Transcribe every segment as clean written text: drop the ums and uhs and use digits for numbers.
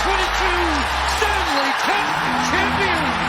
Stanley Cup champions.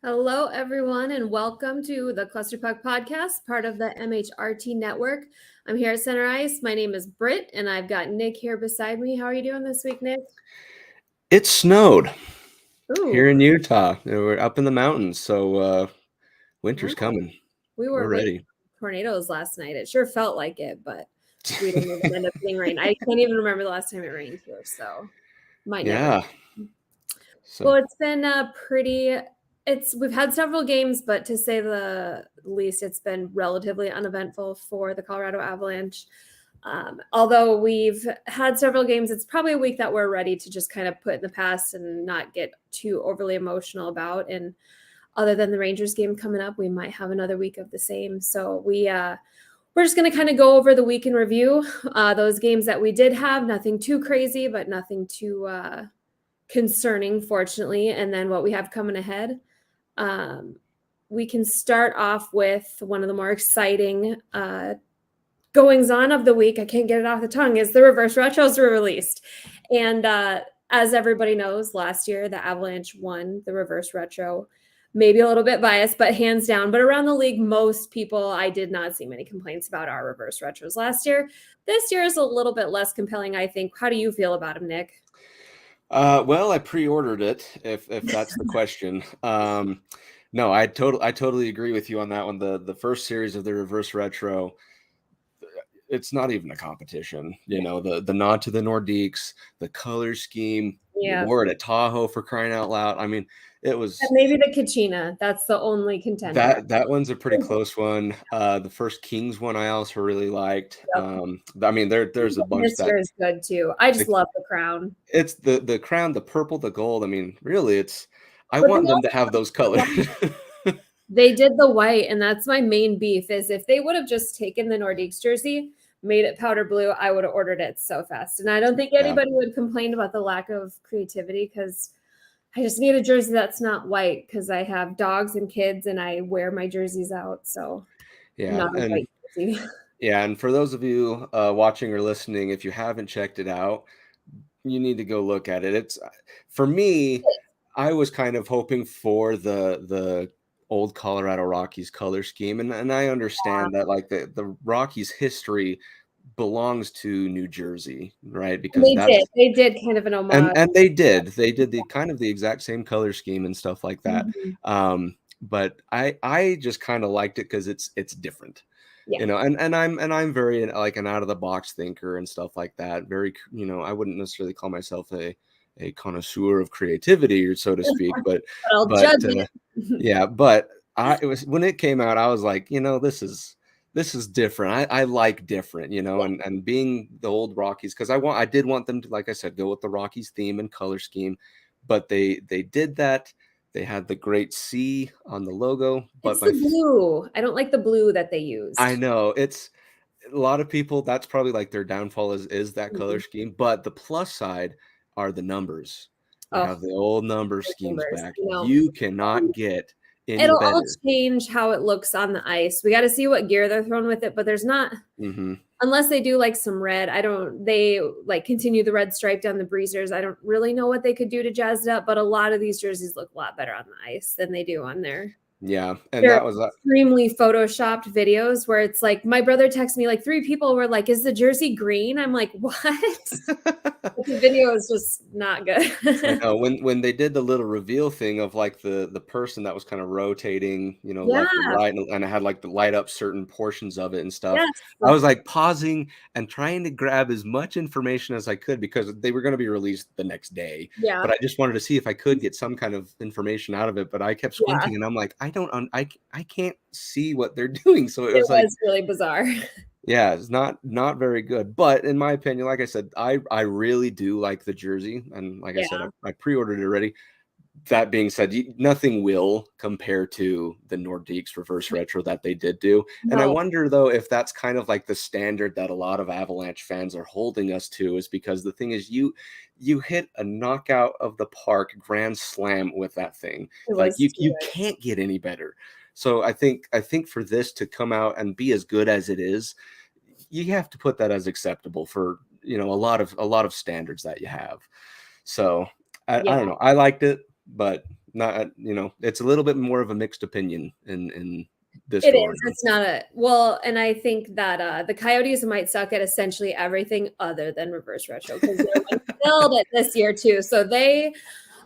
Hello, everyone, and welcome to the Cluster Puck Podcast, part of the MHRT Network. I'm here at Center Ice. My name is Brit, and I've got Nick here beside me. How are you doing this week, Nick? It snowed here in Ooh, Utah. We're up in the mountains, so winter's coming. we were We're ready. tornadoes last night. It sure felt like it, but we didn't even end up getting rain. I can't even remember the last time it rained here, so might never. Well, it's been we've had several games, but to say the least, it's been relatively uneventful for the Colorado Avalanche. Although we've had several games, it's probably a week that we're ready to just kind of put in the past and not get too overly emotional about. And other than the Rangers game coming up, we might have another week of the same. So we're just going to kind of go over the week in review. Those games that we did have, nothing too crazy, but nothing too concerning, fortunately. And then what we have coming ahead. We can start off with one of the more exciting goings on of the week. I can't get it off the tongue. Is the reverse retros were released. And as everybody knows, last year, the Avalanche won the reverse retro. Maybe a little bit biased, but hands down. But around the league, most people, I did not see many complaints about our reverse retros last year. This year is a little bit less compelling, I think. How do you feel about them, Nick? Well, I pre-ordered it, if that's the question. No, I totally agree with you on that one. The first series of the reverse retro, it's not even a competition. You know, the nod to the Nordiques, the color scheme, Yeah. wore it at Tahoe, for crying out loud. I mean, it was maybe the Kachina. That's the only contender. That one's a pretty close one. The first Kings one I also really liked. Yep. I mean, there's a bunch this year is good too. I just love the crown. It's the crown, the purple, the gold. I mean, really, I want them to have those colors. They did the white, and that's my main beef. Is if they would have just taken the Nordiques jersey, made it powder blue, I would have ordered it so fast. And I don't think anybody would complain about the lack of creativity, because I just need a jersey that's not white, because I have dogs and kids and I wear my jerseys out. So not a white jersey. Yeah, and for those of you watching or listening, if you haven't checked it out, you need to go look at it. It's, for me, I was kind of hoping for the old Colorado Rockies color scheme, and I understand that, like, the Rockies history belongs to New Jersey, right? Because they did kind of an homage, and they did the kind of the exact same color scheme and stuff like that. Mm-hmm. But I just kind of liked it because it's different. Yeah. You know, and I'm very like an out of the box thinker and stuff like that. Very, you know, I wouldn't necessarily call myself a connoisseur of creativity, or so to speak, but yeah, but it was, when it came out, I was like, you know, this is different. I like different, you know, and being the old Rockies, because I did want them to, like I said, go with the Rockies theme and color scheme, but they did that. They had the great C on the logo, but it's the blue. I don't like the blue that they used. I know, it's a lot of people, that's probably like their downfall is that color scheme, but the plus side are the numbers. They have the old number schemes back. You know, you cannot get any it'll better. all change how it looks on the ice. We got to see what gear they're throwing with it, but there's not, unless they do like some red. They like continue the red stripe down the breezers. I don't really know what they could do to jazz it up, but a lot of these jerseys look a lot better on the ice than they do on there. Yeah, and they're that was extremely photoshopped videos where it's like, my brother texted me, like 3 people were like, "Is the jersey green?" I'm like, "What?" The video is just not good. I know, when they did the little reveal thing of like the person that was kind of rotating, you know, left and right, and it had like the light up certain portions of it and stuff. Yes. I was like pausing and trying to grab as much information as I could, because they were going to be released the next day. Yeah. But I just wanted to see if I could get some kind of information out of it. But I kept squinting, and I'm like, I can't see what they're doing. So it was like really bizarre. Yeah, it's not very good. But in my opinion, like I said, I really do like the jersey, and like I said, I pre-ordered it already. That being said, nothing will compare to the Nordiques reverse retro that they did do. And I wonder, though, if that's kind of like the standard that a lot of Avalanche fans are holding us to, is because the thing is, you hit a knockout of the park grand slam with that thing. Like you can't get any better. So I think for this to come out and be as good as it is, you have to put that as acceptable for, a lot of standards that you have. So I don't know. I liked it, but not, it's a little bit more of a mixed opinion in this. It is. It's not and I think that the Coyotes might suck at essentially everything other than reverse retro, because they killed it this year too. So they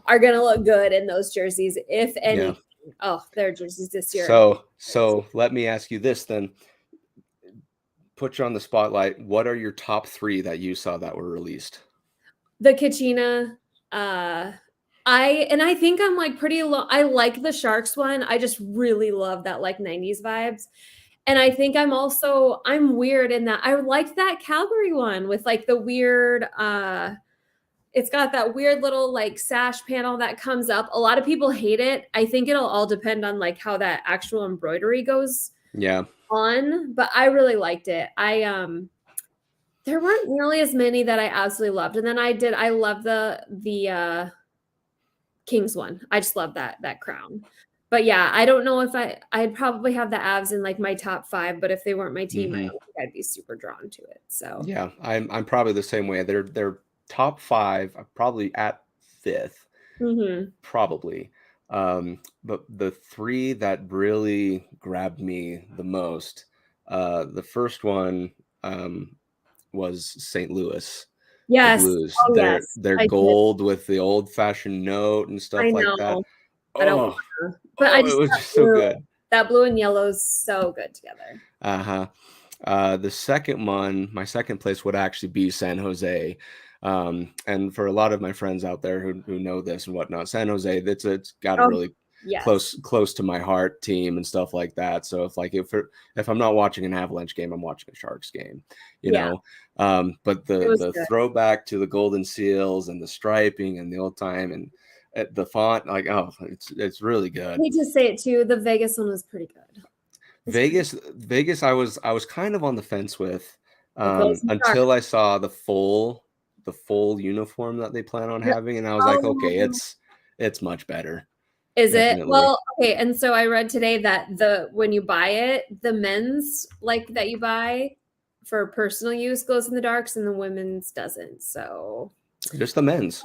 are going to look good in those jerseys, if anything. Yeah. Oh, their jerseys this year. So let me ask you this then. Put you on the spotlight. What are your top 3 that you saw that were released? The Kachina. I think I'm like pretty low. I like the Sharks one. I just really love that like 90s vibes. And I think I'm weird in that I liked that Calgary one with like the weird, it's got that weird little like sash panel that comes up. A lot of people hate it. I think it'll all depend on like how that actual embroidery goes on, but I really liked it. There weren't nearly as many that I absolutely loved. And then I love the Kings one. I just love that crown. But yeah, I don't know if I'd probably have the Avs in like my top 5, but if they weren't my team, I don't think I'd be super drawn to it. So yeah, I'm probably the same way. They're top 5, probably at 5th, probably. But the 3 that really grabbed me the most, the first one was St. Louis. Yes. The Blues. They're gold with the old-fashioned note and stuff like that. But it was just so good. That blue and yellow is so good together. The second one, my second place would actually be San Jose. And for a lot of my friends out there who know this and whatnot, San Jose, it's got a really close to my heart team and stuff like that. So if I'm not watching an Avalanche game, I'm watching a Sharks game, you know. But the throwback to the Golden Seals and the striping and the old time and the font, like, it's really good. I hate to say it too, the Vegas one was pretty good. Vegas, I was kind of on the fence with until I saw the full uniform that they plan on having, and I was like, okay, it's much better. Is it? Well, okay. And so I read today that when you buy it, the men's like that you buy for personal use goes in the darks and the women's doesn't. So just the men's.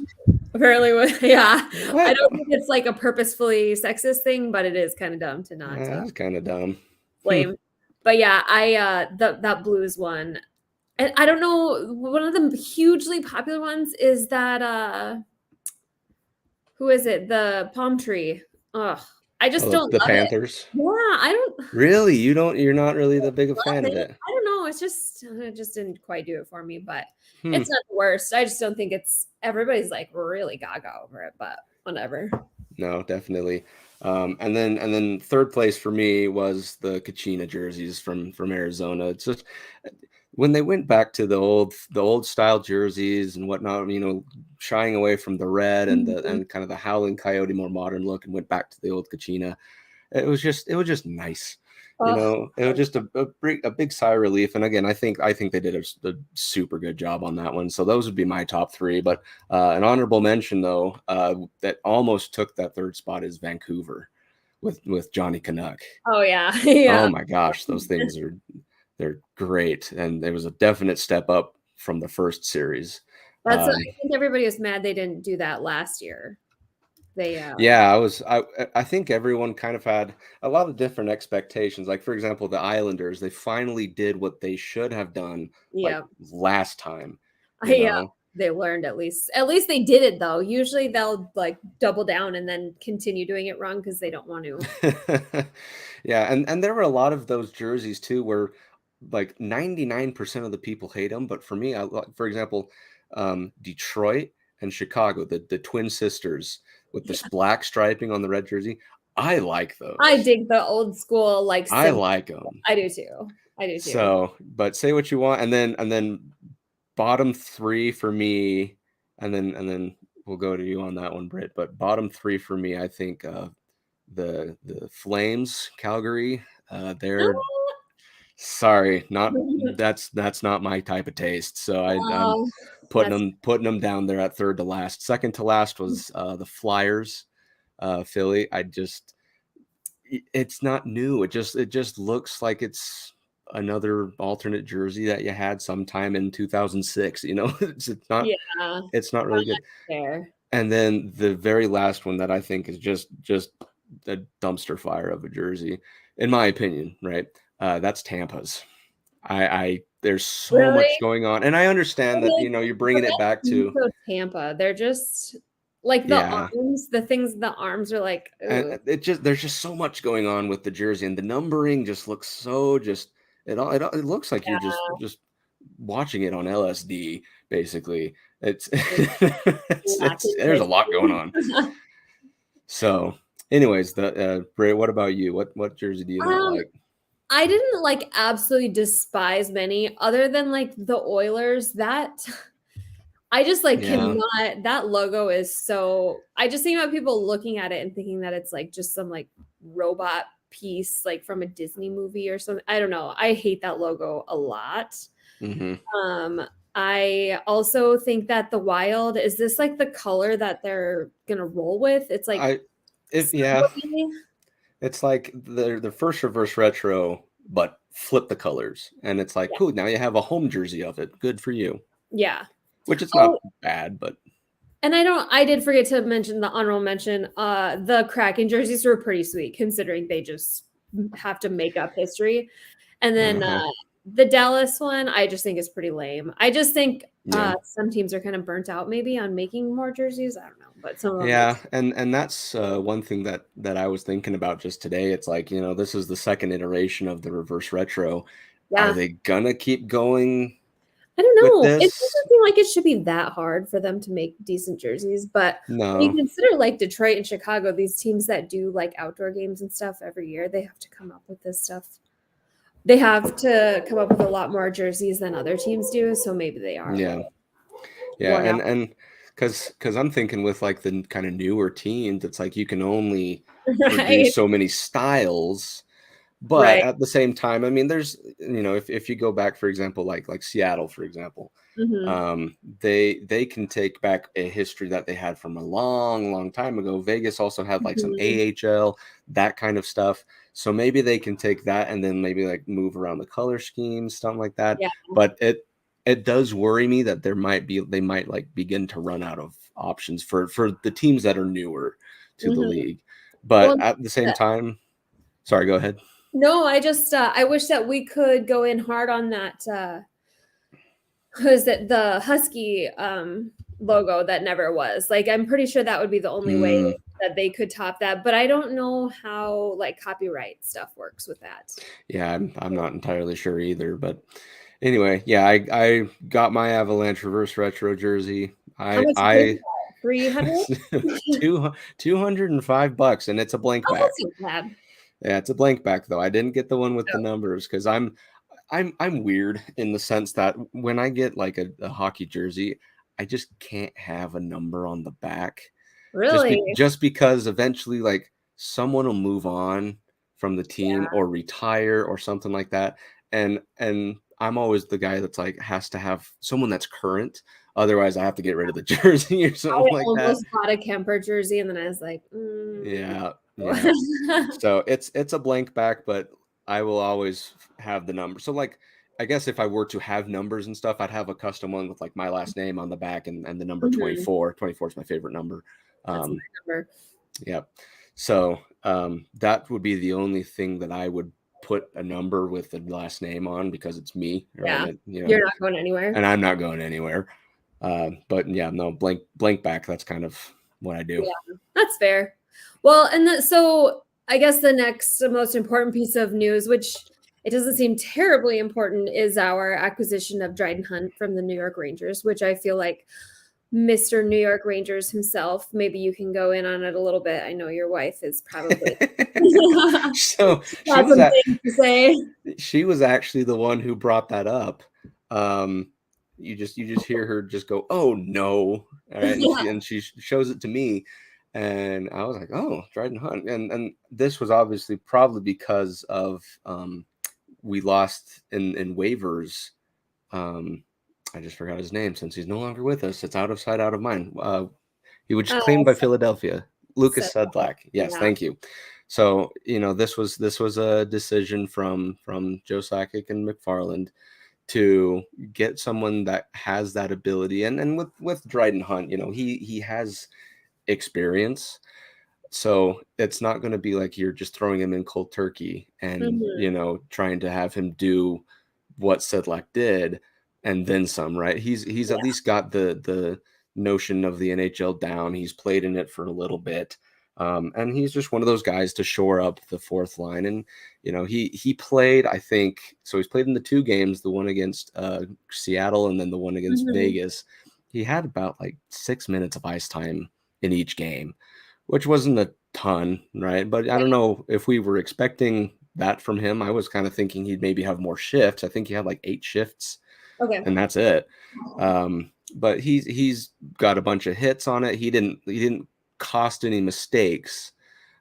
Apparently, yeah. What? I don't think it's like a purposefully sexist thing, but it is kind of dumb to not. That's kind of dumb. Lame. But yeah, that Blues one. And I don't know, one of the hugely popular ones is that who is it? The palm tree. Ugh. I just don't the love Panthers. It. Yeah, I don't really. You're not really the big fan of it. I don't know. It just didn't quite do it for me, but it's not the worst. I just don't think everybody's like really gaga over it, but whatever. No, definitely. And then third place for me was the Kachina jerseys from Arizona. It's just when they went back to the old style jerseys and whatnot, shying away from the red and and kind of the Howling Coyote more modern look, and went back to the old Kachina. It was just nice. It was just a big sigh of relief. And again, I think they did a super good job on that one. So those would be my top 3. But an honorable mention, though, that almost took that third spot is Vancouver with Johnny Canuck. Oh yeah. Yeah. Oh my gosh, those things they're great, and it was a definite step up from the first series. I think everybody was mad they didn't do that last year. I think everyone kind of had a lot of different expectations. Like, for example, the Islanders, they finally did what they should have done last time. They learned at least they did it though. Usually they'll like double down and then continue doing it wrong because they don't want to. Yeah, and there were a lot of those jerseys too where like 99% of the people hate them, but for me, for example, Detroit and Chicago, the twin sisters with this black striping on the red jersey, I like those. I dig the old school, like, I like them. I do too. I do too. So, but say what you want, and then bottom 3 for me, and then we'll go to you on that one, Britt. But bottom 3 for me, I think the Flames, Calgary. They're sorry, that's not my type of taste. So I'm putting them down there at third to last. Second to last was the Flyers, Philly. It's not new. It just looks like it's another alternate jersey that you had sometime in 2006. It's not really good. Fair. And then the very last one that I think is just a dumpster fire of a jersey, in my opinion, right? That's Tampa's. There's so much going on, and I understand that you're bringing it back to Tampa. They're just like the arms, the arms are like, and there's just so much going on with the jersey, and the numbering just looks so it looks like you're just watching it on LSD, basically. It's there's a lot going on. So, anyways, Bray, what about you? What jersey do you not like? I didn't like absolutely despise many, other than like the Oilers. That I just cannot. That logo is so. I just think about people looking at it and thinking that it's like just some like robot piece like from a Disney movie or something. I don't know. I hate that logo a lot. Mm-hmm. I also think that the Wild, is this like the color that they're gonna roll with? It's like it's like the first reverse retro, but flip the colors, and it's like cool. Now you have a home jersey of it. Good for you. Yeah, which is not bad, but. And I did forget to mention the honorable mention. The Kraken jerseys were pretty sweet, considering they just have to make up history. And then the Dallas one, I just think is pretty lame. I just think some teams are kind of burnt out maybe on making more jerseys. I don't know, but some of them and that's one thing that I was thinking about just today. It's like, this is the second iteration of the reverse retro. Are they gonna keep going? I don't know. It doesn't seem like it should be that hard for them to make decent jerseys, but when you consider like Detroit and Chicago, these teams that do like outdoor games and stuff every year, they have to come up with this stuff. They have to come up with a lot more jerseys than other teams do, so maybe they are. Yeah, and because I'm thinking with like the kind of newer teams, it's like you can only produce so many styles. But at the same time, I mean, there's, if you go back, for example, like Seattle, for example, they can take back a history that they had from a long, long time ago. Vegas also had like some AHL, that kind of stuff. So maybe they can take that and then maybe like move around the color schemes, something like that. Yeah. But it does worry me that they might like begin to run out of options for the teams that are newer to the league. But at the same time, sorry, go ahead. No, I just I wish that we could go in hard on that. Was it the Husky logo that never was? Like, I'm pretty sure that would be the only way that they could top that. But I don't know how like copyright stuff works with that. Yeah, I'm not entirely sure either. But anyway, yeah, I got my Avalanche reverse retro jersey. I 300 $205, and it's a blank back. That's not bad. Yeah, it's a blank back though. I didn't get the one with the numbers because I'm weird in the sense that when I get like a hockey jersey, I just can't have a number on the back. Really? Just because eventually like someone will move on from the team or retire or something like that. And I'm always the guy that's like has to have someone that's current. Otherwise I have to get rid of the jersey or something like that. I almost bought a Kemper jersey and then I was like, Yeah. So it's a blank back, but I will always have the number. So like, I guess if I were to have numbers and stuff, I'd have a custom one with like my last name on the back and the number 24. 24 is my favorite number. That's my number. Yep. So that would be the only thing that I would put a number with the last name on because it's me. Right? Yeah. You're not going anywhere. And I'm not going anywhere. But yeah, no, blank back. That's kind of what I do. Yeah, that's fair. Well, and so I guess the next most important piece of news, which it doesn't seem terribly important, is our acquisition of Dryden Hunt from the New York Rangers, which I feel like Mr. New York Rangers himself. Maybe you can go in on it a little bit. I know your wife is probably so got some things to say. She was actually the one who brought that up. You just hear her just go, "Oh no!" All right, and she shows it to me, and I was like, "Oh, Dryden Hunt," and this was obviously probably because of we lost in waivers. I just forgot his name since he's no longer with us. It's out of sight, out of mind. He was just claimed by Philadelphia. Lucas Sedlak. Yes, thank you. So, this was a decision from Joe Sakic and McFarland to get someone that has that ability. And with Dryden Hunt, he has experience. So it's not going to be like you're just throwing him in cold turkey and, trying to have him do what Sedlak did and then some, right? He's at least got the notion of the NHL down. He's played in it for a little bit. And he's just one of those guys to shore up the fourth line. And, he played, I think, so he's played in the 2 games, the one against Seattle and then the one against Vegas. He had about like 6 minutes of ice time in each game, which wasn't a ton, right? But I don't know if we were expecting that from him. I was kind of thinking he'd maybe have more shifts. I think he had like 8 shifts. Okay. And that's it. But he's got a bunch of hits on it. He didn't cost any mistakes.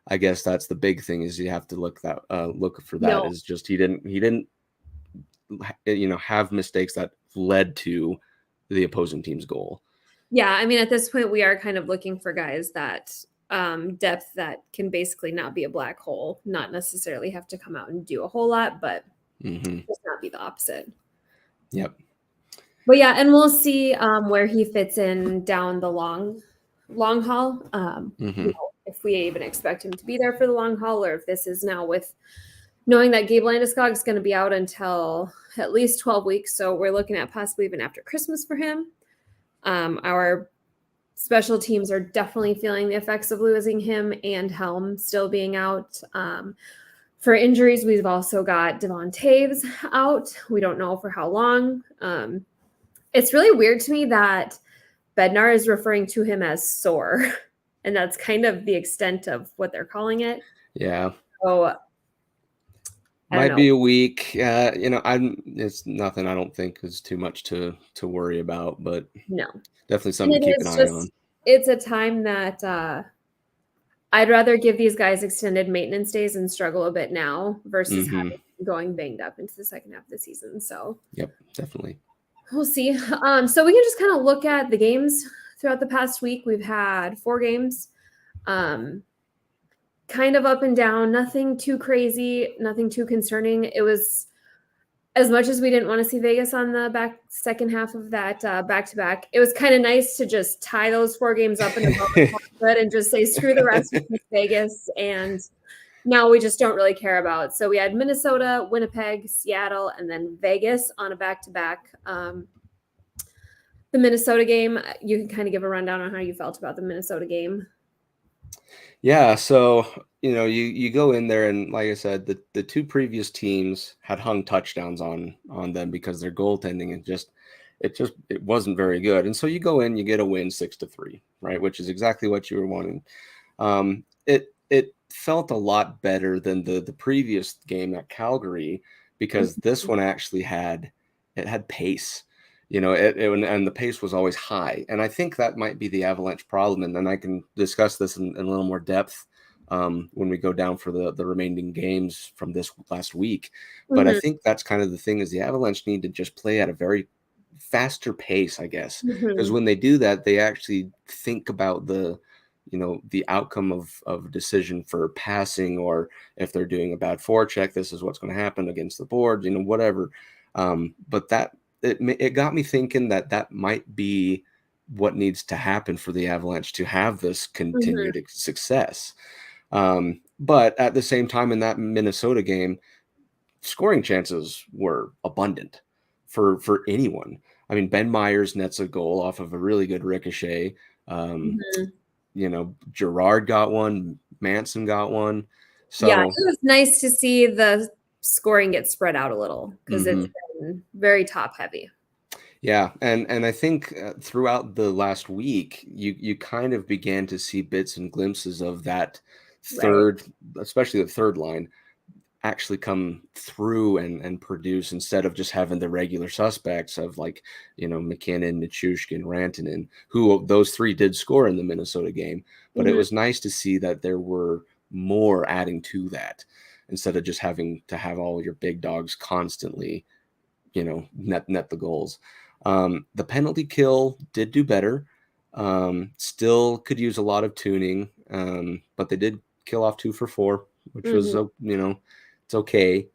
I guess that's the big thing, is you have to look for that. Is just he didn't have mistakes that led to the opposing team's goal. Yeah, I mean, at this point we are kind of looking for guys that depth that can basically not be a black hole, not necessarily have to come out and do a whole lot, but just not be the opposite. Yep. But yeah, and we'll see where he fits in down the long haul. If we even expect him to be there for the long haul, or if this is now with knowing that Gabe Landeskog is going to be out until at least 12 weeks. So we're looking at possibly even after Christmas for him. Our special teams are definitely feeling the effects of losing him and Helm still being out. For injuries, we've also got Devon Taves out. We don't know for how long. It's really weird to me that Bednar is referring to him as sore, and that's kind of the extent of what they're calling it. Yeah. So might be a week. It's nothing I don't think is too much to worry about, but no, definitely something to keep an eye on. It's a time that I'd rather give these guys extended maintenance days and struggle a bit now versus going banged up into the second half of the season. So yep, definitely. We'll see. So we can just kind of look at the games throughout the past week. We've had 4 games, kind of up and down, nothing too crazy, nothing too concerning. It was, as much as we didn't want to see Vegas on the second half of that back-to-back, it was kind of nice to just tie those 4 games up in a moment and just say, screw the rest of Vegas. And now we just don't really care about. So we had Minnesota, Winnipeg, Seattle, and then Vegas on a back-to-back. The Minnesota game, you can kind of give a rundown on how you felt about the Minnesota game. Yeah, so you go in there, and like I said, the 2 previous teams had hung touchdowns on them because their goaltending it wasn't very good. And so you go in, you get a win 6-3, right, which is exactly what you were wanting. It felt a lot better than the previous game at Calgary, because this one actually had pace. And the pace was always high. And I think that might be the Avalanche problem. And then I can discuss this in a little more depth when we go down for the remaining games from this last week. But I think that's kind of the thing, is the Avalanche need to just play at a very faster pace, I guess. Because when they do that, they actually think about the outcome of a decision for passing, or if they're doing a bad forecheck, this is what's going to happen against the board, whatever. But it got me thinking that might be what needs to happen for the Avalanche to have this continued success. But at the same time, in that Minnesota game, scoring chances were abundant for anyone. I mean, Ben Myers nets a goal off of a really good ricochet. Gerard got one, Manson got one. So yeah, it was nice to see the scoring get spread out a little, because it's been very top heavy. Yeah, and I think throughout the last week, you kind of began to see bits and glimpses of that Right. third, especially the third line, actually come through and produce instead of just having the regular suspects of like, McKinnon, Nichushkin, Rantanen, who those three did score in the Minnesota game. But it was nice to see that there were more adding to that instead of just having to have all your big dogs constantly, net the goals. The penalty kill did do better. Still could use a lot of tuning, but they did kill off 2 for 4, which was, it's okay.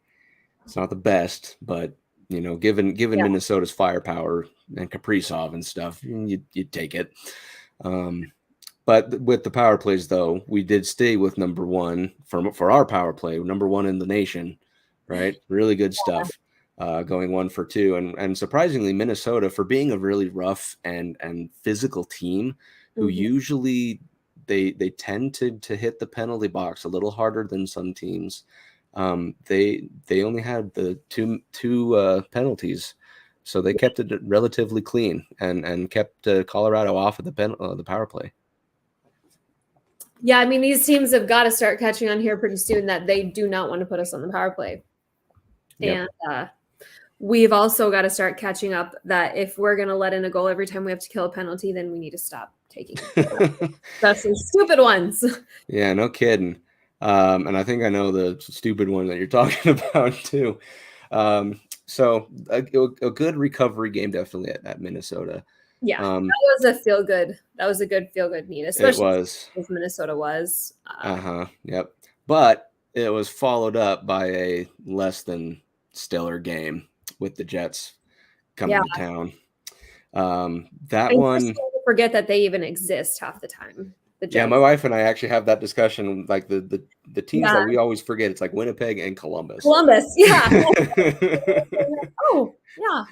It's not the best, but given Minnesota's firepower and Kaprizov and stuff, you'd take it. But with the power plays, though, we did stay with number one for our power play, number one in the nation, right? Really good stuff. Going 1 for 2, and surprisingly, Minnesota, for being a really rough and physical team, who usually they tend to hit the penalty box a little harder than some teams. They only had the two penalties, so they kept it relatively clean and kept Colorado off of the power play. Yeah, I mean, these teams have got to start catching on here pretty soon that they do not want to put us on the power play. Yep. And we've also got to start catching up that if we're going to let in a goal every time we have to kill a penalty, then we need to stop taking especially stupid ones. Yeah, no kidding. And I think I know the stupid one that you're talking about too. So a good recovery game definitely at Minnesota. Yeah, that was a feel good. That was a good feel good meet, especially as Minnesota was. Yep. But it was followed up by a less than stellar game with the Jets coming to town. That one, forget that they even exist half the time. Yeah, my wife and I actually have that discussion. Like the teams that we always forget, it's like Winnipeg and Columbus. Yeah. Oh, yeah.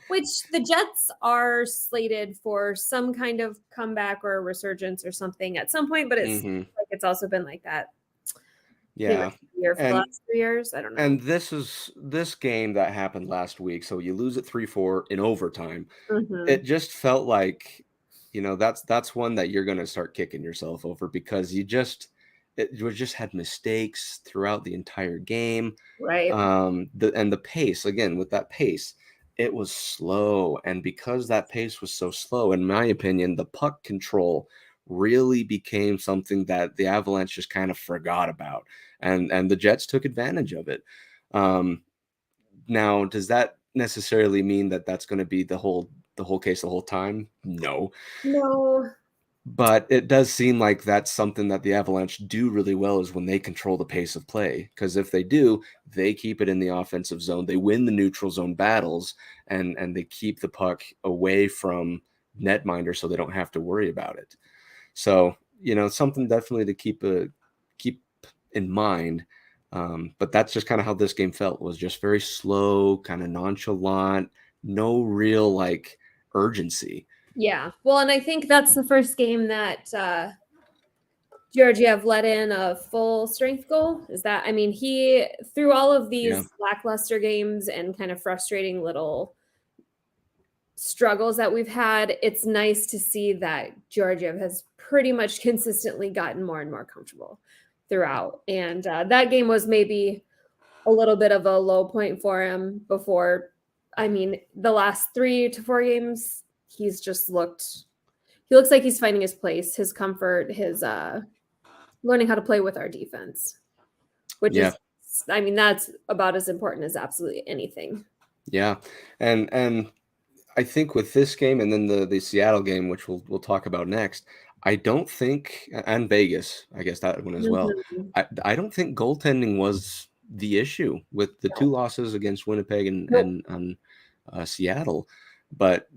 Which the Jets are slated for some kind of comeback or resurgence or something at some point, but it's like it's also been like that. Yeah. For the last 3 years. I don't know. And this game that happened last week. So you lose it 3-4 in overtime. It just felt like, that's one that you're going to start kicking yourself over because you just had mistakes throughout the entire game. Right. The pace, again, with that pace, it was slow. And because that pace was so slow, in my opinion, the puck control really became something that the Avalanche just kind of forgot about. And the Jets took advantage of it. Now, does that necessarily mean that that's going to be the whole case the whole time? No. But it does seem like that's something that the Avalanche do really well is when they control the pace of play. Because if they do, they keep it in the offensive zone. They win the neutral zone battles, and they keep the puck away from netminder so they don't have to worry about it. So, something definitely to keep in mind. But that's just kind of how this game felt, was just very slow, kind of nonchalant, no real urgency. Yeah. Well, and I think that's the first game that Georgiev let in a full strength goal. He, through all of these lackluster games and kind of frustrating little struggles that we've had, it's nice to see that Georgiev has pretty much consistently gotten more and more comfortable throughout. And that game was maybe a little bit of a low point for him before. The last 3 to 4 games, he looks like he's finding his place, his comfort, his learning how to play with our defense, which is, that's about as important as absolutely anything. Yeah. And I think with this game and then the Seattle game, which we'll talk about next, I don't think, and Vegas, I guess that one as well. I don't think goaltending was the issue with the 2 losses against Winnipeg and Seattle, but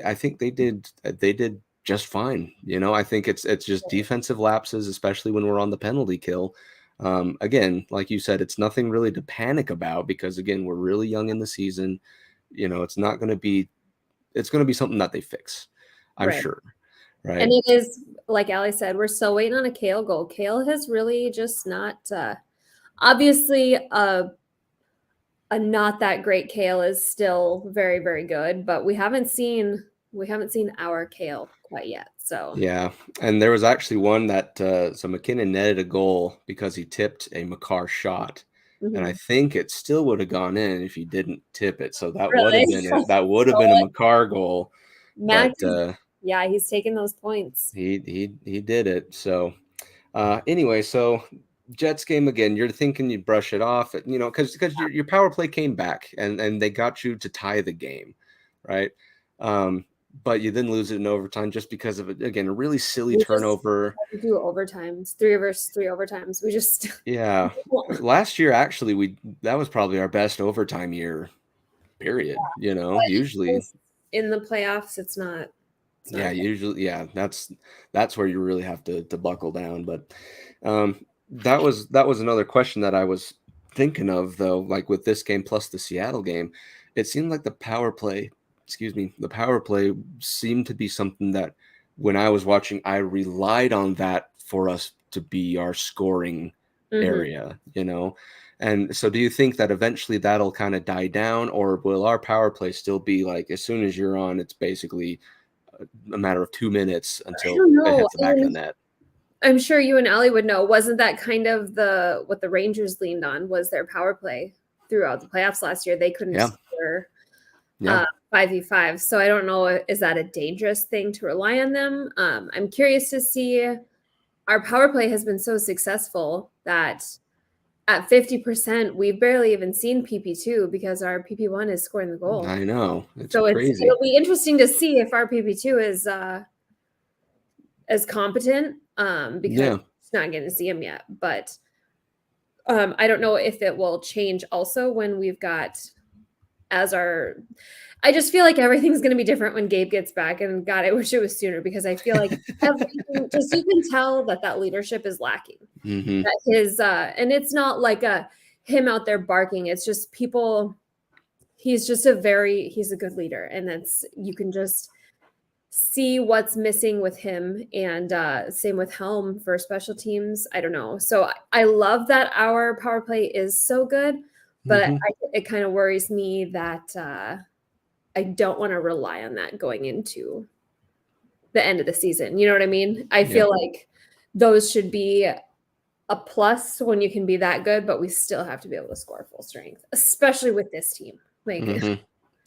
I think they did just fine. I think it's just defensive lapses, especially when we're on the penalty kill. Again, like you said, it's nothing really to panic about because again, we're really young in the season. It's not going to be. It's going to be something that they fix, I'm sure. Right. And it is, like Allie said, we're still waiting on a Kale goal. Kale has really just not, obviously, a not that great Kale is still very, very good, but we haven't seen our Kale quite yet. So yeah, and there was actually one that so McKinnon netted a goal because he tipped a Makar shot. And I think it still would have gone in if he didn't tip it. So that would have been a Makar goal. Max, but yeah, he's taking those points. He did it. So anyway, so Jets game again. You're thinking you'd brush it off, because your power play came back and they got you to tie the game, right? But you didn't lose it in overtime just because of a really silly turnover. We do overtimes, 3 versus 3 overtimes. We just last year actually that was probably our best overtime year, period. Usually in the playoffs, it's not. Usually, that's where you really have to buckle down. But that was another question that I was thinking of, though, like with this game plus the Seattle game. It seemed like the power play seemed to be something that when I was watching, I relied on that for us to be our scoring area, And so do you think that eventually that'll kind of die down, or will our power play still be like, as soon as you're on, it's basically a matter of 2 minutes until it hits the back of the net? I'm sure you and Allie would know. Wasn't that kind of what the Rangers leaned on, was their power play throughout the playoffs last year? They couldn't score 5v5. So I don't know, is that a dangerous thing to rely on them? I'm curious to see. Our power play has been so successful that at 50%, we've barely even seen PP2 because our PP1 is scoring the goal. I know. It's crazy. It'll be interesting to see if our PP2 is as competent because it's not getting to see him yet. But I don't know if it will change also when we've got I just feel like everything's going to be different when Gabe gets back. And God, I wish it was sooner, because I feel like everything, just you can tell that leadership is lacking. That his and it's not like him out there barking. It's just people. He's just he's a good leader, and you can just see what's missing with him. And same with Helm for special teams. I don't know. So I love that our power play is so good, but it kind of worries me that I don't want to rely on that going into the end of the season. You know what I mean? I feel like those should be a plus when you can be that good, but we still have to be able to score full strength, especially with this team.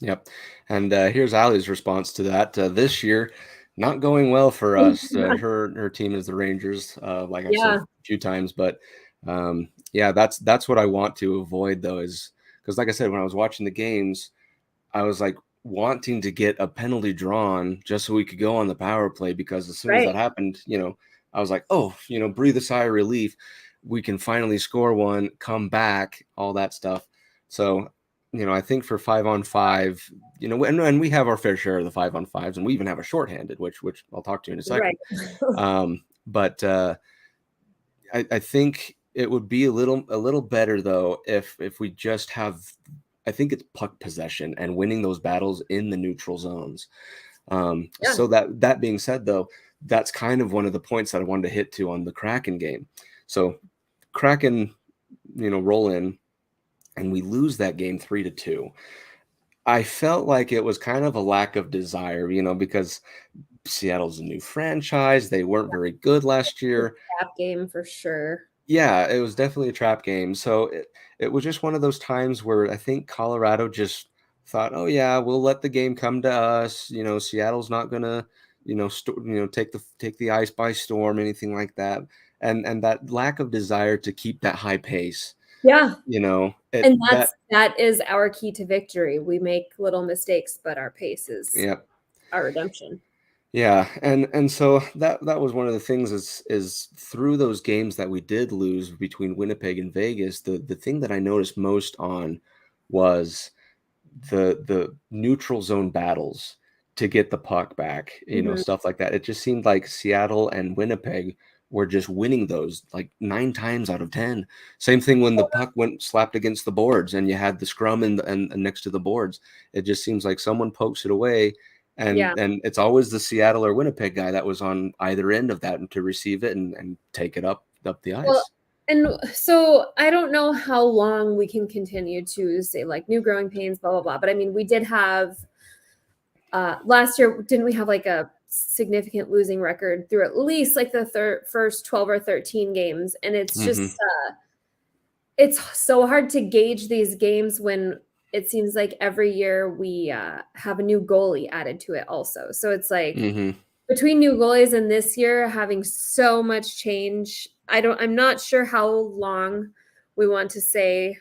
Yep. And here's Allie's response to that. This year, not going well for us. Her team is the Rangers, like I said a few times. But that's what I want to avoid, though, is because, like I said, when I was watching the games, I was like wanting to get a penalty drawn just so we could go on the power play, because as soon as that happened, I was like, oh, breathe a sigh of relief. We can finally score one, come back, all that stuff. So, I think for 5-on-5, and we have our fair share of the 5-on-5s, and we even have a shorthanded, which I'll talk to you in a second. But I think it would be a little better, though, if we just have, I think it's puck possession and winning those battles in the neutral zones. So that being said, though, that's kind of one of the points that I wanted to hit to on the Kraken game. So Kraken, roll in, and we lose that game 3-2. I felt like it was kind of a lack of desire, because Seattle's a new franchise. They weren't very good last year. Trap game for sure. Yeah, it was definitely a trap game. So it was just one of those times where I think Colorado just thought, oh yeah, we'll let the game come to us. Seattle's not gonna, take the ice by storm, anything like that. And that lack of desire to keep that high pace. Yeah. That is our key to victory. We make little mistakes, but our pace is our redemption. Yeah, and so that was one of the things is through those games that we did lose between Winnipeg and Vegas, the thing that I noticed most on was the neutral zone battles to get the puck back, stuff like that. It just seemed like Seattle and Winnipeg were just winning those like 9 times out of 10. Same thing when the puck went slapped against the boards and you had the scrum and next to the boards. It just seems like someone pokes it away. And it's always the Seattle or Winnipeg guy that was on either end of that and to receive it and take it up the ice. Well, And so I don't know how long we can continue to say like new growing pains, blah, blah, blah. But I mean, we did have last year, didn't we have like a significant losing record through at least like the first 12 or 13 games? And it's just, it's so hard to gauge these games when it seems like every year we have a new goalie added to it also. So it's like between new goalies and this year having so much change, I'm not sure how long we want to say,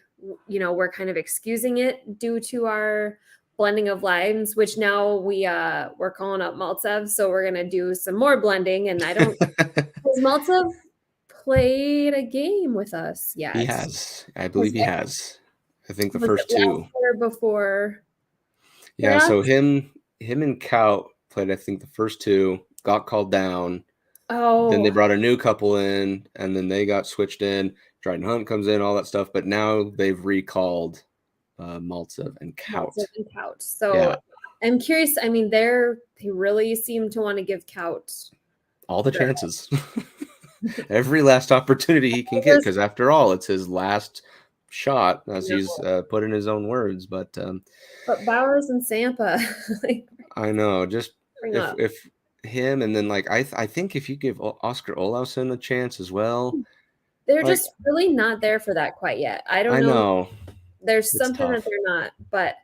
you know, we're kind of excusing it due to our blending of lines, which now we're calling up Maltsev. So we're going to do some more blending. And I don't, has Maltsev played a game with us yet? He has. I believe he has. I think the first two. Before. Yeah, so him and Kaut played, I think, the first two, got called down. Oh. Then they brought a new couple in, and then they got switched in. Dryden Hunt comes in, all that stuff. But now they've recalled Maltsev and Kaut. So yeah. I'm curious. I mean, they really seem to want to give Kaut all the chances. Every last opportunity he can get, because after all, it's his last shot, as he's put in his own words. But Bowers and Sampa, I know, just if him, and then like I think if you give Oscar Olausson a chance as well, they're just really not there for that quite yet. I know. There's something that they're not, but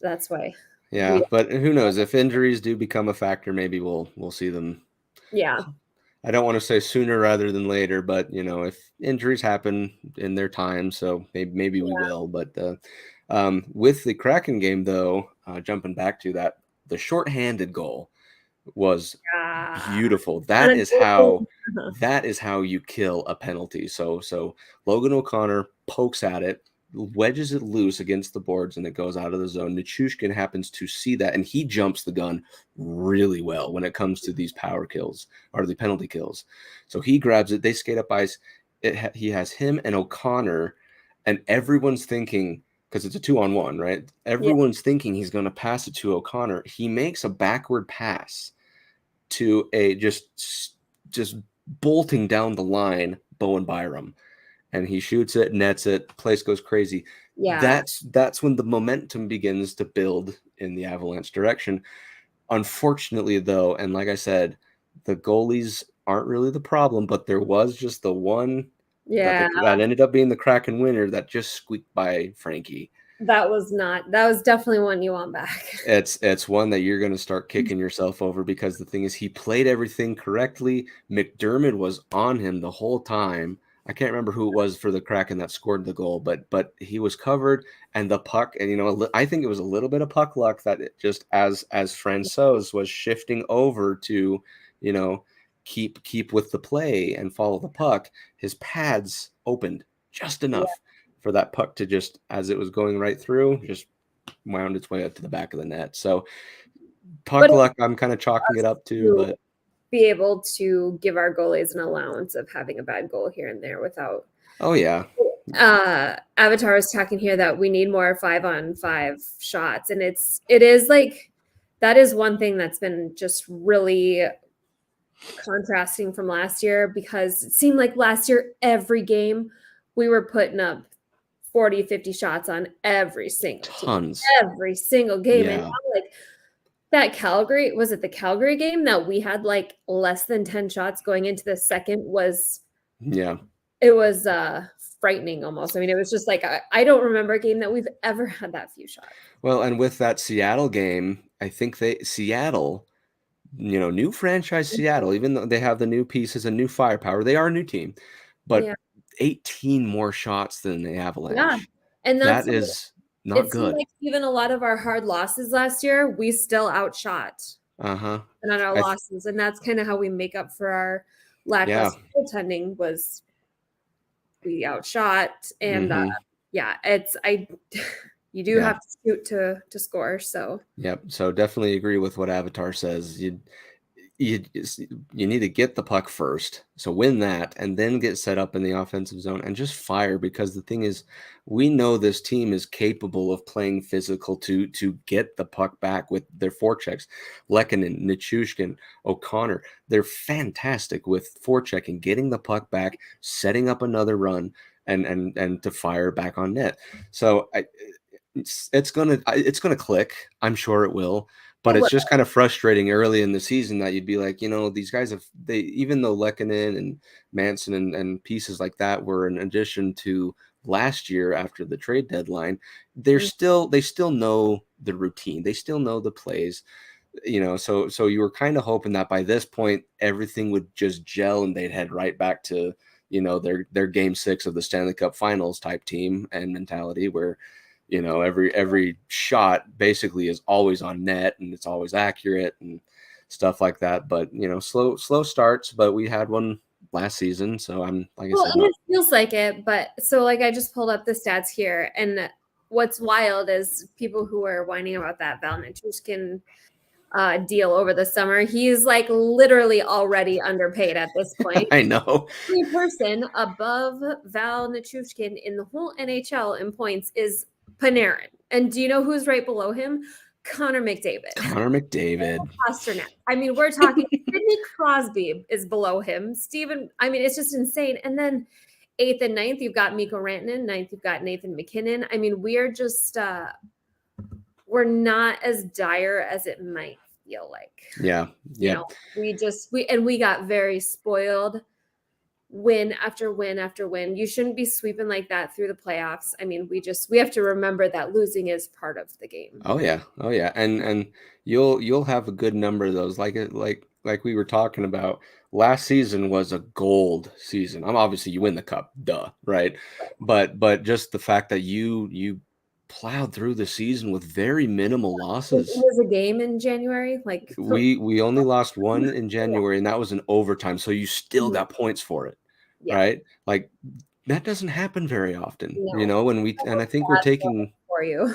that's why. Yeah, but who knows, if injuries do become a factor, maybe we'll see them. Yeah. I don't want to say sooner rather than later, but you know, if injuries happen in their time, so maybe we will. But with the Kraken game, though, jumping back to that, the shorthanded goal was beautiful. That is how you kill a penalty. So Logan O'Connor pokes at it, wedges it loose against the boards, and it goes out of the zone. Nichushkin happens to see that, and he jumps the gun really well when it comes to these power kills or the penalty kills. So he grabs it. They skate up ice. He has him and O'Connor, and everyone's thinking, because it's a 2-on-1, right? Everyone's thinking he's going to pass it to O'Connor. He makes a backward pass to a just bolting down the line Bowen Byram. And he shoots it, nets it, place goes crazy. Yeah. That's when the momentum begins to build in the Avalanche direction. Unfortunately, though, and like I said, the goalies aren't really the problem, but there was just the one that ended up being the Kraken winner that just squeaked by Frankie. That was definitely one you want back. It's one that you're going to start kicking yourself over, because the thing is, he played everything correctly. McDermott was on him the whole time. I can't remember who it was for the Kraken that scored the goal, but he was covered, and the puck, and you know, I think it was a little bit of puck luck that it just as Francouz was shifting over to, you know, keep with the play and follow the puck, his pads opened just enough for that puck to just, as it was going right through, just wound its way up to the back of the net. So puck luck, I'm kind of chalking it up to, but be able to give our goalies an allowance of having a bad goal here and there without. Oh yeah. Avatar is talking here that we need more 5-on-5 shots, and it is like, that is one thing that's been just really contrasting from last year, because it seemed like last year every game we were putting up 40, 50 shots on every single team, every single game. And now, like, that Calgary, was it the Calgary game that we had like less than 10 shots going into the second was, it was frightening almost. I mean, it was just like, I don't remember a game that we've ever had that few shots. Well, and with that Seattle game, I think Seattle, you know, new franchise Seattle, even though they have the new pieces and new firepower, they are a new team, but 18 more shots than the Avalanche. Yeah. And that is not good. Like even a lot of our hard losses last year, we still outshot. And on our losses, and that's kind of how we make up for our lackluster goaltending, was we outshot. And you do have to shoot to score. So so definitely agree with what Avatar says. you need to get the puck first, so win that, and then get set up in the offensive zone and just fire. Because the thing is, we know this team is capable of playing physical to get the puck back with their forechecks. Lehkonen, Nichushkin, O'Connor, they're fantastic with forechecking, getting the puck back, setting up another run, and to fire back on net. So it's gonna click. I'm sure it will. But it's just kind of frustrating early in the season that you'd be like, these guys even though Lehkonen and Manson and pieces like that were an addition to last year after the trade deadline, they still know the routine. They still know the plays, so you were kind of hoping that by this point, everything would just gel and they'd head right back to, their game 6 of the Stanley Cup Finals type team and mentality where, every shot basically is always on net and it's always accurate and stuff like that. But, slow starts, but we had one last season. So I'm like, and it feels like it, but so like I just pulled up the stats here, and what's wild is people who are whining about that Val Nichushkin deal over the summer. He's like literally already underpaid at this point. I know. The only person above Val Nichushkin in the whole NHL in points is Panarin. And do you know who's right below him? Connor McDavid. Pasternak. I mean, we're talking Sidney Crosby is below him. It's just insane. And then 8th and 9th, you've got Mikko Rantanen. 9th, you've got Nathan McKinnon. I mean, we are just we're not as dire as it might feel like. Yeah. We got very spoiled. Win after win after win. You shouldn't be sweeping like that through the playoffs. I mean, we have to remember that losing is part of the game. Oh yeah. And you'll have a good number of those. Like we were talking about, last season was a gold season. Obviously you win the cup, duh, right? But just the fact that you plowed through the season with very minimal losses. It was a game in January. Like we only lost one in January, and that was an overtime. So you still got points for it, right? Like that doesn't happen very often, and I think we're taking for you.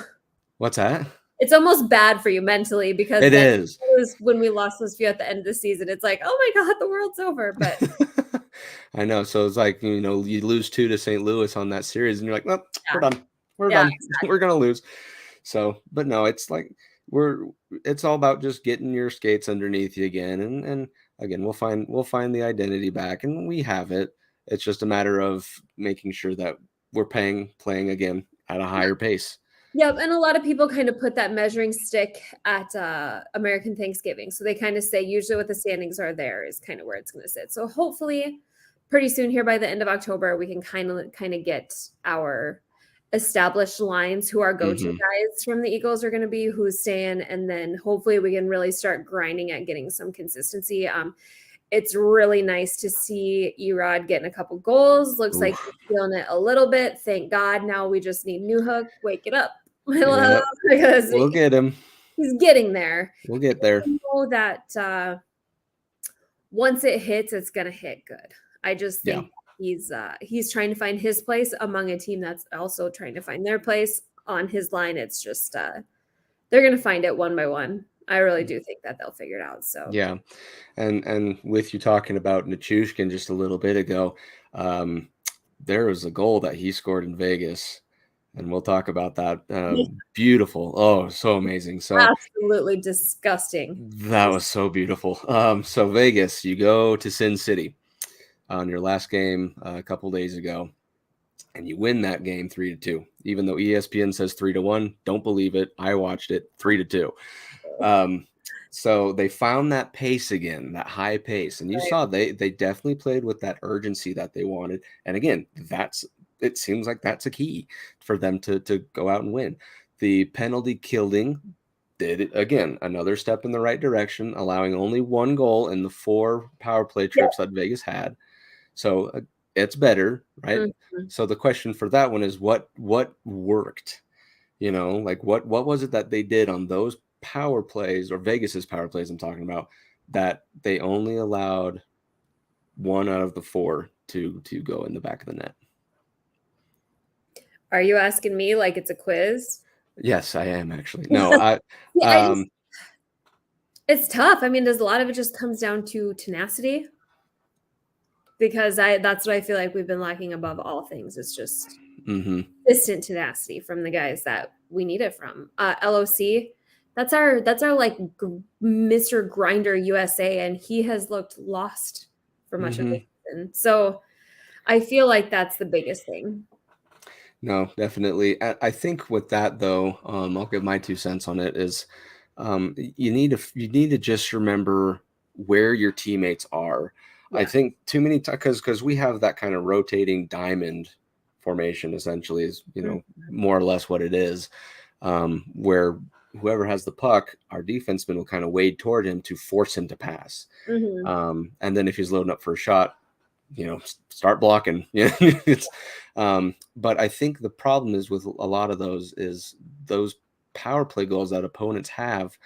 What's that? It's almost bad for you mentally because it is when we lost those few at the end of the season. It's like, oh my God, the world's over. But I know. So it's like, you lose 2 to St. Louis on that series, and you're like, well, we're done. We're done. Exactly. We're gonna lose. So, but no, it's like it's all about just getting your skates underneath you again, and again, we'll find the identity back, and we have it. It's just a matter of making sure that we're playing again at a higher pace. Yep, and a lot of people kind of put that measuring stick at American Thanksgiving. So they kind of say usually what the standings are there is kind of where it's going to sit. So hopefully, pretty soon here by the end of October, we can kind of get our established lines, who our go-to guys from the Eagles are going to be, who's staying, and then hopefully we can really start grinding at getting some consistency. It's really nice to see Erod getting a couple goals. Looks like he's feeling it a little bit. Thank God. Now we just need Newhook. Wake it up. Because we'll get him. He's getting there. We'll get there. I know that once it hits, it's going to hit good. I just think he's trying to find his place among a team that's also trying to find their place on his line. It's just they're going to find it one by one. I really do think that they'll figure it out. So yeah, and with you talking about Nichushkin just a little bit ago, there was a goal that he scored in Vegas, and we'll talk about that. Beautiful, oh, so amazing, so absolutely disgusting. That was so beautiful. So Vegas, you go to Sin City on your last game a couple days ago, and you win that game 3-2. Even though ESPN says 3-1, don't believe it. I watched it 3-2. So they found that pace again, that high pace, and you saw they definitely played with that urgency that they wanted. And again, it seems like that's a key for them to go out and win. The penalty killing did it again, another step in the right direction, allowing only 1 goal in the 4 power play trips that Vegas had. So it's better, right? Mm-hmm. So the question for that one is what worked? Like what was it that they did on those power plays, or Vegas's power plays I'm talking about, that they only allowed 1 out of the 4 to go in the back of the net? Are you asking me like it's a quiz? Yes, I am actually. No, It's tough. I mean, does a lot of it just comes down to tenacity? Because that's what I feel like we've been lacking above all things. It's just distant tenacity from the guys that we need it from. LOC, that's our like Mr. Grinder USA, and he has looked lost for much of the season. So I feel like that's the biggest thing. No, definitely. I think with that though, I'll give my 2 cents on it. Is you need to just remember where your teammates are. Yeah. I think too many times because we have that kind of rotating diamond formation, essentially, is more or less what it is, where whoever has the puck, our defenseman will kind of wade toward him to force him to pass, and then if he's loading up for a shot, start blocking. But I think the problem is with a lot of those power play goals that opponents have,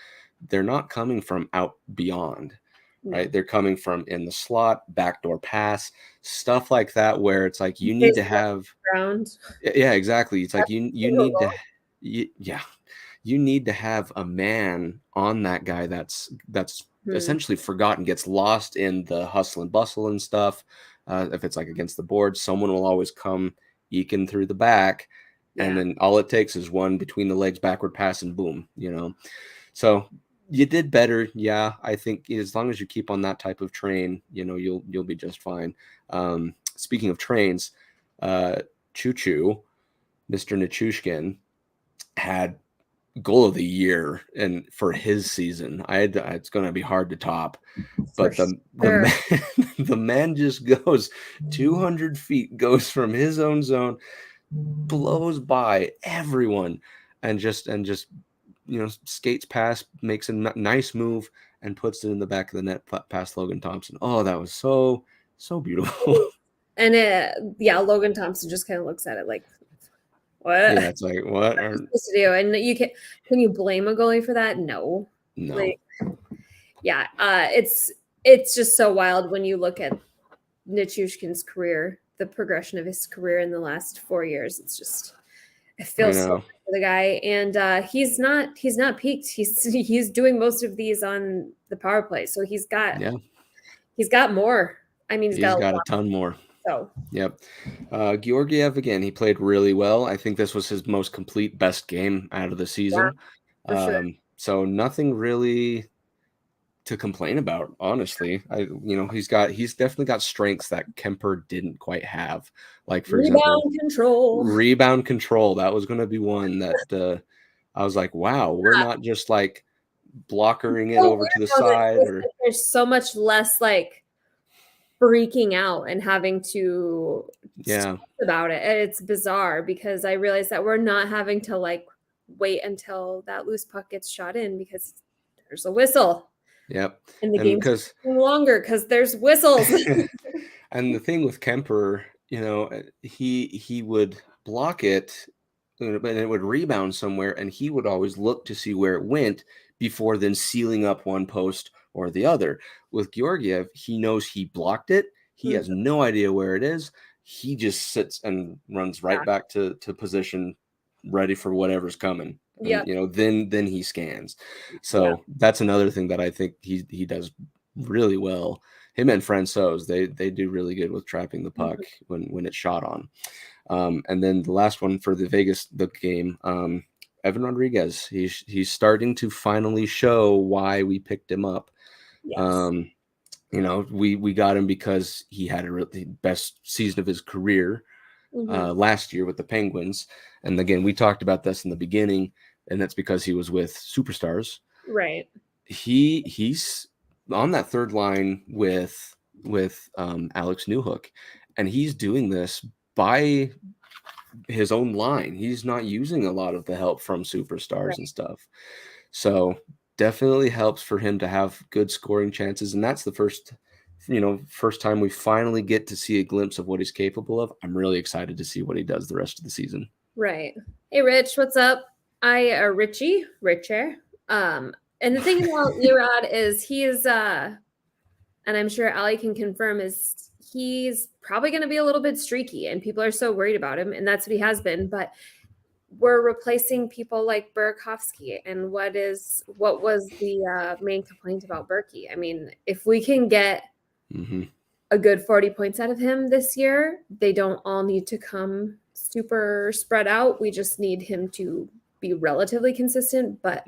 they're not coming from out beyond, right? They're coming from in the slot, backdoor pass, stuff like that, where it's like you need to have ground. Yeah, exactly. It's like you need to, you need to have a man on that guy that's essentially forgotten, gets lost in the hustle and bustle and stuff. If it's like against the board, someone will always come eking through the back. And then all it takes is one between the legs backward pass and boom, So you did better. Yeah, I think as long as you keep on that type of train, you'll be just fine. Speaking of trains, Choo Choo, Mr. Nichushkin, had goal of the year and for his season. It's going to be hard to top, but the man just goes 200 feet, goes from his own zone, blows by everyone, and just skates past, makes a nice move, and puts it in the back of the net past Logan Thompson. Oh, that was so beautiful. And Logan Thompson just kind of looks at it like, what? Yeah, it's like, what are supposed to do? And can you blame a goalie for that? No. It's just so wild when you look at Nichushkin's career, the progression of his career in the last 4 years. It's just, it feels so good for the guy, and he's not peaked. He's doing most of these on the power play, so he's got more. I mean, he's got a ton more. So yep. Georgiev, again, he played really well. I think this was his most complete, best game out of the season. For sure. So nothing really to complain about, honestly. He's definitely got strengths that Kemper didn't quite have. Like, for example, rebound control. That was going to be one that I was like, wow, we're not just like blockering it over to the side. There's so much less like freaking out and having to stress about it. It's bizarre because I realized that we're not having to like wait until that loose puck gets shot in because there's a whistle. Yep. And the game's longer because there's whistles. And the thing with Kemper, he would block it, but it would rebound somewhere, and he would always look to see where it went before then sealing up one post or the other. With Georgiev, he knows he blocked it. He has no idea where it is. He just sits and runs right back to position, ready for whatever's coming. Yeah. Then he scans. So that's another thing that I think he does really well. Him and Francouz, they do really good with trapping the puck when it's shot on. And then the last one for the game, Evan Rodriguez. He's starting to finally show why we picked him up. Yes. We got him because he had a really best season of his career last year with the Penguins. And again, we talked about this in the beginning, and that's because he was with superstars. Right. He's on that third line with Alex Newhook, and he's doing this by his own line. He's not using a lot of the help from superstars and stuff. So definitely helps for him to have good scoring chances. And that's the first time we finally get to see a glimpse of what he's capable of. I'm really excited to see what he does the rest of the season. Right. Hey, Rich, what's up? Richer. And the thing about Erod is he is, and I'm sure Ali can confirm, is he's probably going to be a little bit streaky, and people are so worried about him, and that's what he has been. But we're replacing people like Burakovsky. And what was the main complaint about Berkey? I mean, if we can get a good 40 points out of him this year, they don't all need to come super spread out. We just need him to be relatively consistent, but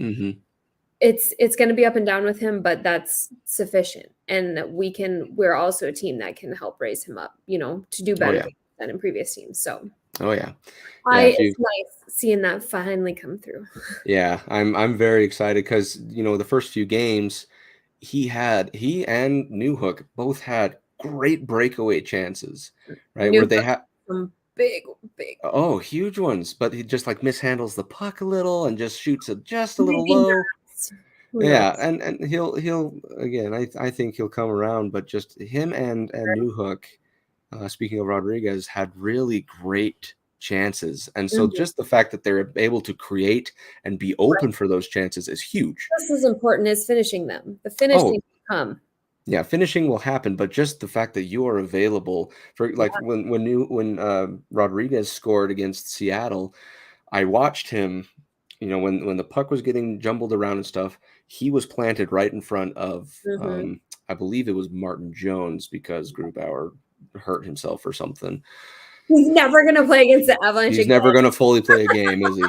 it's going to be up and down with him, but that's sufficient. And we're also a team that can help raise him up, to do better than in previous teams. So, it's nice seeing that finally come through. Yeah, I'm very excited because, the first few games he and Newhook both had great breakaway chances, right? Where they had some big, huge ones, but he just like mishandles the puck a little and just shoots it just a little low. Yeah, and he'll again, I think he'll come around, but just him and Newhook, speaking of Rodriguez, had really great chances. And so just the fact that they're able to create and be open for those chances is huge. Just as important as finishing them. The finishing will come. Yeah, finishing will happen, but just the fact that you are available for like when Rodriguez scored against Seattle, I watched him, when the puck was getting jumbled around and stuff, he was planted right in front of I believe it was Martin Jones because Grubauer hurt himself or something. He's never going to play against the Avalanche. He's never going to fully play a game, is he?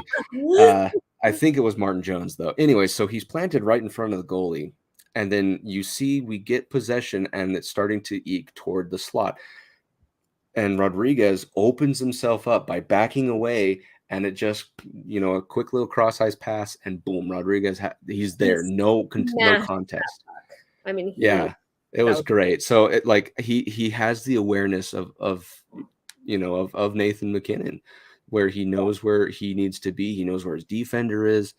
I think it was Martin Jones, though. Anyway, so he's planted right in front of the goalie. And then you see we get possession, and it's starting to eke toward the slot. And Rodriguez opens himself up by backing away, and it just, a quick little cross-ice pass, and boom, Rodriguez, he's there. No contest. I mean, it was great. So it he has the awareness of Nathan MacKinnon, where he knows where he needs to be. He knows where his defender is.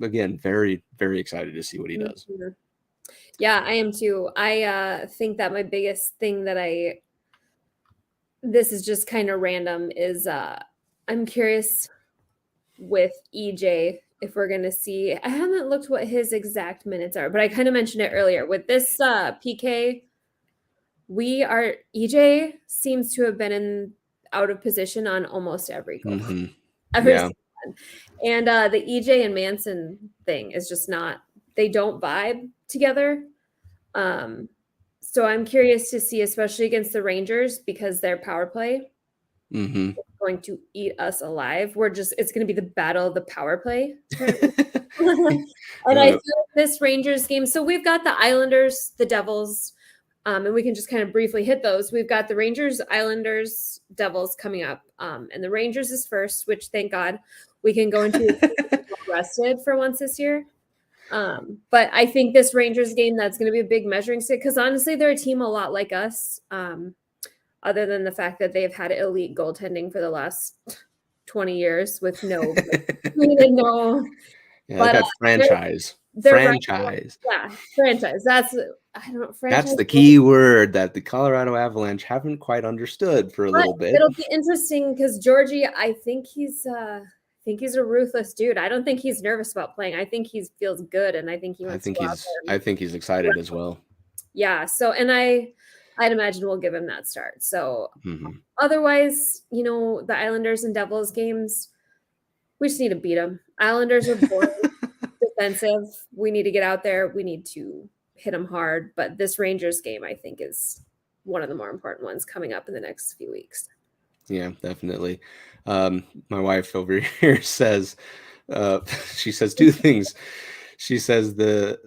Again, very, very excited to see what he does. Yeah, I am too. I think that my biggest thing that this is just kind of random, is I'm curious with EJ if we're going to see. I haven't looked what his exact minutes are, but I kind of mentioned it earlier. With this PK, EJ seems to have been out of position on almost every goal. Every single one. And the EJ and Manson thing is just not, they don't vibe together. So I'm curious to see, especially against the Rangers, because their power play is going to eat us alive. It's going to be the battle of the power play. And I feel this Rangers game, so we've got the Islanders, the Devils, and we can just kind of briefly hit those. We've got the Rangers, Islanders, Devils coming up. And the Rangers is first, which thank God we can go into rested for once this year. But I think this Rangers game, that's going to be a big measuring stick, because honestly, they're a team a lot like us, other than the fact that they've had elite goaltending for the last 20 years with no. Franchise. Franchise. Franchise. That's the key word that the Colorado Avalanche haven't quite understood for a little bit. It'll be interesting because Georgie, I think he's a ruthless dude. I don't think he's nervous about playing. I think he feels good, and I think he wants to go out there. I think he's excited as well. Yeah. So, and I'd imagine we'll give him that start. So, otherwise, the Islanders and Devils games, we just need to beat them. Islanders are boring, defensive. We need to get out there. We need to hit them hard. But this Rangers game, I think, is one of the more important ones coming up in the next few weeks. Yeah, definitely. My wife over here says, she says two things. She says the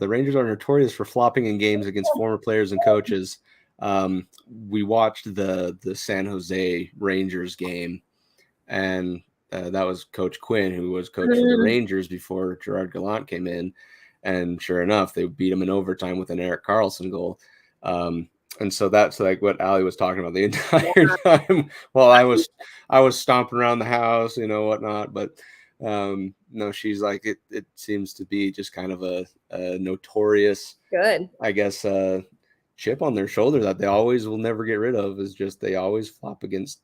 Rangers are notorious for flopping in games against former players and coaches. We watched the San Jose Rangers game, and that was Coach Quinn, who was coach of the Rangers before Gerard Gallant came in. And sure enough, they beat him in overtime with an Erik Karlsson goal. And so that's like what Allie was talking about the entire time while I was stomping around the house, whatnot. But no, she's like, it seems to be just kind of a notorious, good, I guess, chip on their shoulder that they always will never get rid of, is just they always flop against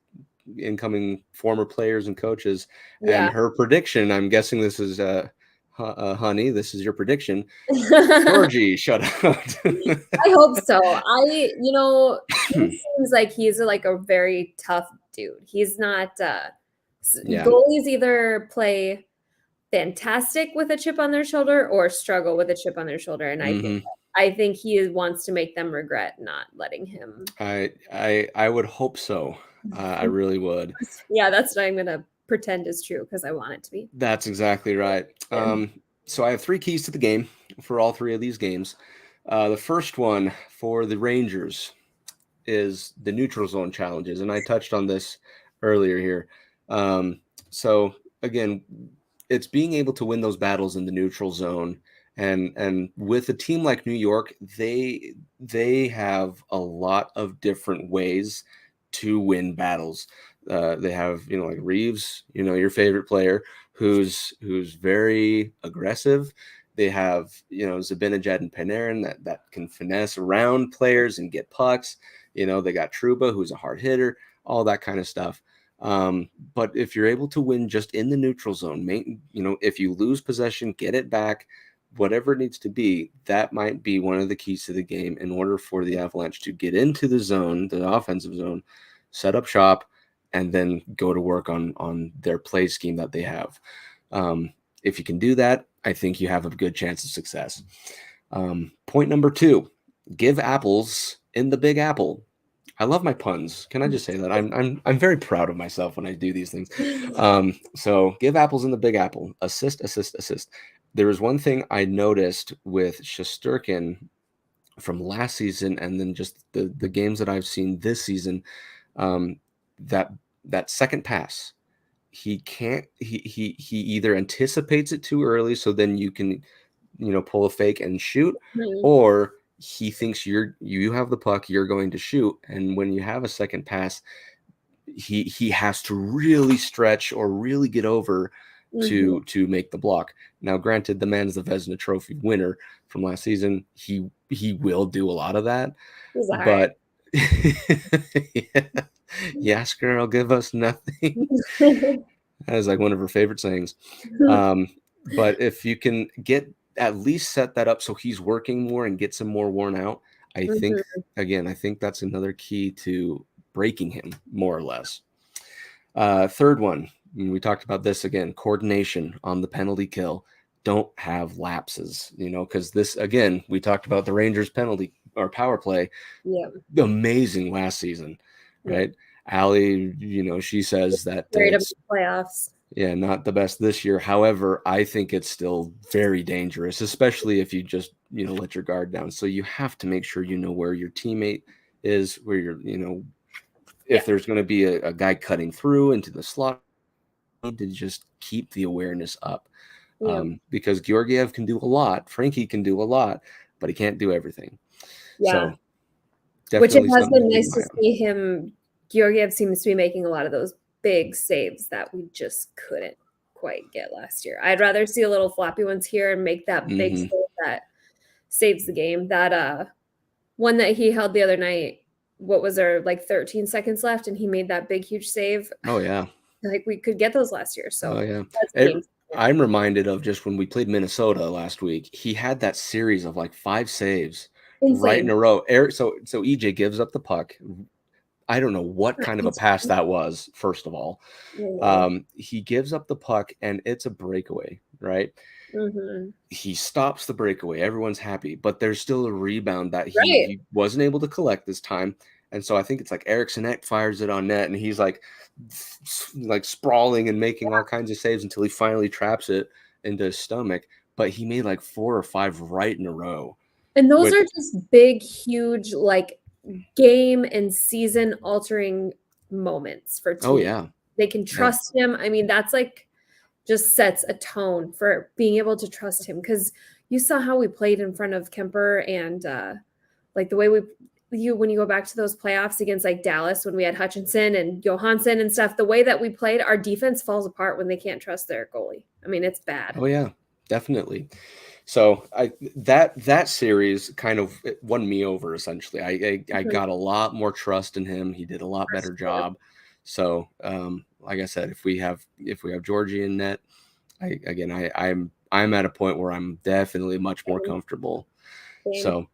incoming former players and coaches. Yeah. And her prediction, I'm guessing this is honey, this is your prediction. Georgie, shut out. I hope so. He seems like he's like a very tough dude. He's not Goalies either play fantastic with a chip on their shoulder or struggle with a chip on their shoulder, and I think he wants to make them regret not letting him. I would hope so. I really would. Yeah, that's what I'm gonna pretend is true because I want it to be. That's exactly right. So I have 3 keys to the game for all 3 of these games. The first one for the Rangers is the neutral zone challenges, and I touched on this earlier here. So again, it's being able to win those battles in the neutral zone, and with a team like New York, they have a lot of different ways to win battles. They have, like Reeves, your favorite player, who's very aggressive. They have, Zibanejad and Panarin that can finesse around players and get pucks. They got Trouba, who's a hard hitter, all that kind of stuff. But if you're able to win just in the neutral zone, if you lose possession, get it back, whatever it needs to be, that might be one of the keys to the game in order for the Avalanche to get into the zone, the offensive zone, set up shop, and then go to work on their play scheme that they have. If you can do that, I think you have a good chance of success. Point number 2, give apples in the Big Apple. I love my puns. Can I just say that? I'm very proud of myself when I do these things. So give apples in the Big Apple. Assist, assist, assist. There was one thing I noticed with Shesterkin from last season, and then just the games that I've seen this season. That second pass, he either anticipates it too early, so then you can, pull a fake and shoot, or he thinks you have the puck, you're going to shoot, and when you have a second pass, he has to really stretch or really get over to make the block. Now, granted, the man's the Vezina Trophy winner from last season. He will do a lot of that, but yes, girl, give us nothing. That is like one of her favorite sayings. But if you can at least set that up so he's working more and gets him more worn out, I think that's another key to breaking him, more or less. Third one, we talked about this again, coordination on the penalty kill. Don't have lapses, because this, again, we talked about the Rangers penalty or power play. Yeah. Amazing last season, right? Allie, she says that great up the playoffs. Yeah, not the best this year. However, I think it's still very dangerous, especially if you just, let your guard down. So you have to make sure where your teammate is, where you're, if there's going to be a guy cutting through into the slot, you need to just keep the awareness up. Because Georgiev can do a lot, Frankie can do a lot, but he can't do everything. Yeah. So which it has been nice to see him. Georgiev seems to be making a lot of those big saves that we just couldn't quite get last year. I'd rather see a little floppy ones here and make that big save that saves the game. That one that he held the other night, what was there, like 13 seconds left, and he made that big, huge save. Oh, yeah. Like we could get those last year. So I'm reminded of just when we played Minnesota last week. He had that series of like 5 saves right in a row. So EJ gives up the puck. I don't know what kind of a pass that was, first of all. He gives up the puck, and it's a breakaway, right? He stops the breakaway. Everyone's happy, but there's still a rebound that he wasn't able to collect this time. And so I think it's like Eriksson fires it on net, and he's like sprawling and making all kinds of saves until he finally traps it into his stomach. But he made like 4 or 5 right in a row. And those are just big, huge, like game and season altering moments for teams. Oh, yeah. They can trust him. I mean, that's like just sets a tone for being able to trust him, because you saw how we played in front of Kemper, and like the way when you go back to those playoffs against like Dallas, when we had Hutchinson and Johansson and stuff, the way that we played, our defense falls apart when they can't trust their goalie. I mean, it's bad. Oh, yeah, definitely. So that series kind of won me over, essentially. I got a lot more trust in him. He did a lot better job. So like I said, if we have Georgie in net, I'm at a point where I'm definitely much more comfortable. So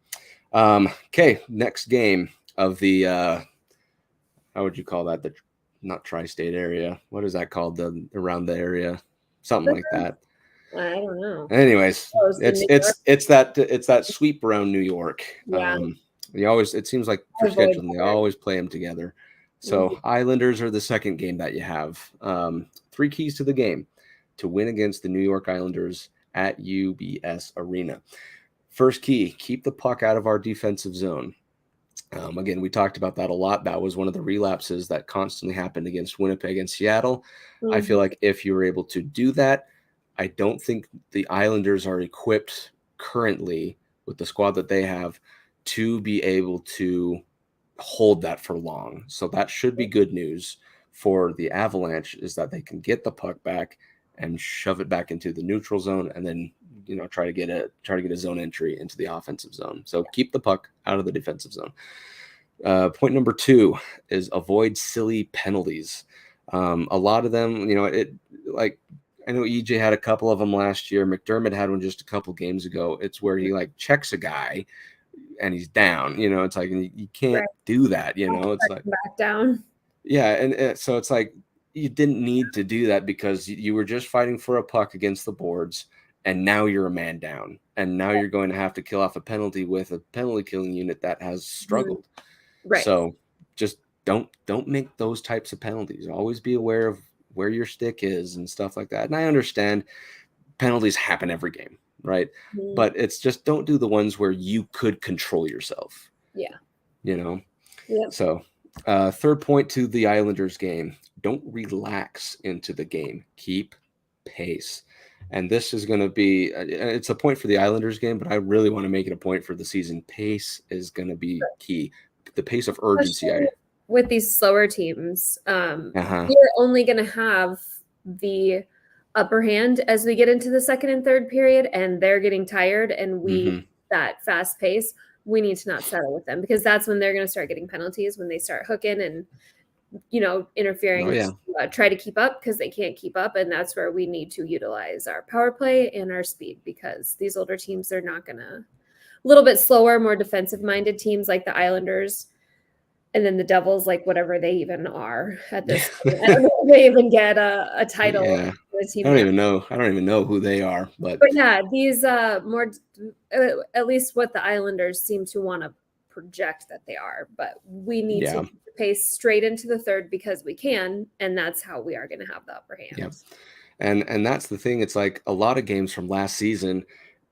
okay, next game of the how would you call that? not tri-state area. What is that called? Around the area, something like that. I don't know. Anyways, it's that sweep around New York. Yeah. It seems like for scheduling, they always play them together. So Islanders are the second game that you have. 3 keys to the game to win against the New York Islanders at UBS Arena. First key, keep the puck out of our defensive zone. Again, we talked about that a lot. That was one of the relapses that constantly happened against Winnipeg and Seattle. I feel like if you were able to do that, I don't think the Islanders are equipped currently with the squad that they have to be able to hold that for long. So that should be good news for the Avalanche, is that they can get the puck back and shove it back into the neutral zone, and then try to get a zone entry into the offensive zone. So keep the puck out of the defensive zone. Point number 2 is avoid silly penalties. A lot of them, I know EJ had a couple of them last year. McDermott had one just a couple games ago. It's where he checks a guy and he's down. It's like, you can't do that. It's like back down. Yeah, and so it's like you didn't need to do that because you were just fighting for a puck against the boards, and now you're a man down, and now you're going to have to kill off a penalty with a penalty killing unit that has struggled. Right. So just don't make those types of penalties. Always be aware of where your stick is and stuff like that. And I understand penalties happen every game, right? But it's just, don't do the ones where you could control yourself. Yeah. Yep. So third point to the Islanders game, don't relax into the game. Keep pace. And this is going to be, it's a point for the Islanders game, but I really want to make it a point for the season. Pace is going to be key. The pace of urgency. With these slower teams, we're only going to have the upper hand as we get into the second and third period, and they're getting tired, and that fast pace, we need to not settle with them, because that's when they're going to start getting penalties, when they start hooking and interfering to try to keep up, because they can't keep up. And that's where we need to utilize our power play and our speed, because these older teams are not going to, a little bit slower, more defensive minded teams like the Islanders, and then the Devils, like whatever they even are at this point. I don't know if they even get a title. Yeah. I don't even know who they are, but yeah, these more, at least what the Islanders seem to want to project that they are, but we need to pace straight into the third, because we can, and that's how we are going to have the upper hand. Yep. And that's the thing. It's like a lot of games from last season,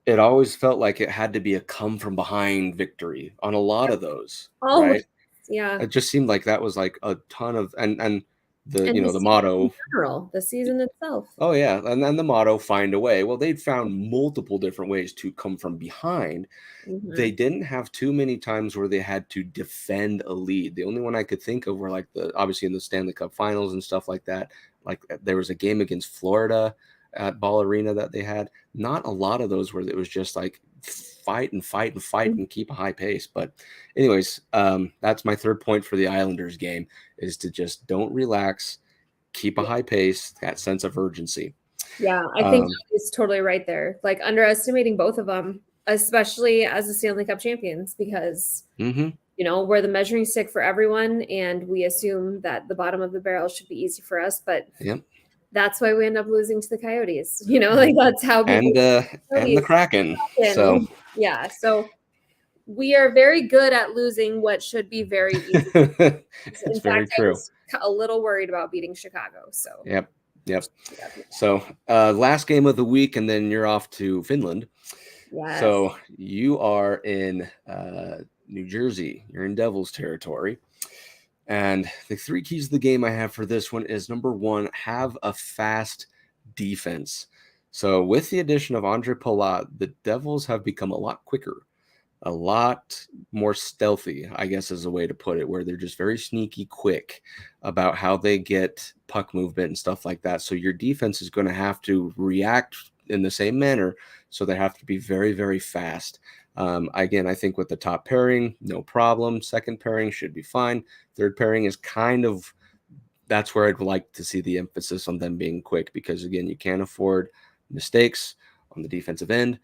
it always felt like it had to be a come from behind victory on a lot of those. Right? Yeah. It just seemed like that was like a ton of, and the motto, in general, the season itself. Oh yeah. And then the motto, find a way. Well, they'd found multiple different ways to come from behind. They didn't have too many times where they had to defend a lead. The only one I could think of were obviously in the Stanley Cup finals and stuff like that. Like there was a game against Florida at Ball Arena that they had. Not a lot of those where it was just like fight and keep a high pace. But anyways, that's my third point for the Islanders game, is to just don't relax, keep a high pace, that sense of urgency. Yeah, I think it's totally right there. Like underestimating both of them, especially as the Stanley Cup champions, because we're the measuring stick for everyone, and we assume that the bottom of the barrel should be easy for us, but that's why we end up losing to the Coyotes. That's how and the Kraken. So yeah, so we are very good at losing what should be very easy. It's very true. I was a little worried about beating Chicago. So Yep. So last game of the week, and then you're off to Finland. Yes. So you are in New Jersey. You're in Devils territory. And the 3 keys of the game I have for this one is, number 1, have a fast defense. So with the addition of Andre Palat, the Devils have become a lot quicker, a lot more stealthy, I guess is a way to put it, where they're just very sneaky quick about how they get puck movement and stuff like that. So your defense is going to have to react in the same manner. So they have to be very, very fast. Again, I think with the top pairing, no problem. Second pairing should be fine. Third pairing is that's where I'd like to see the emphasis on them being quick, because again, you can't afford mistakes on the defensive end.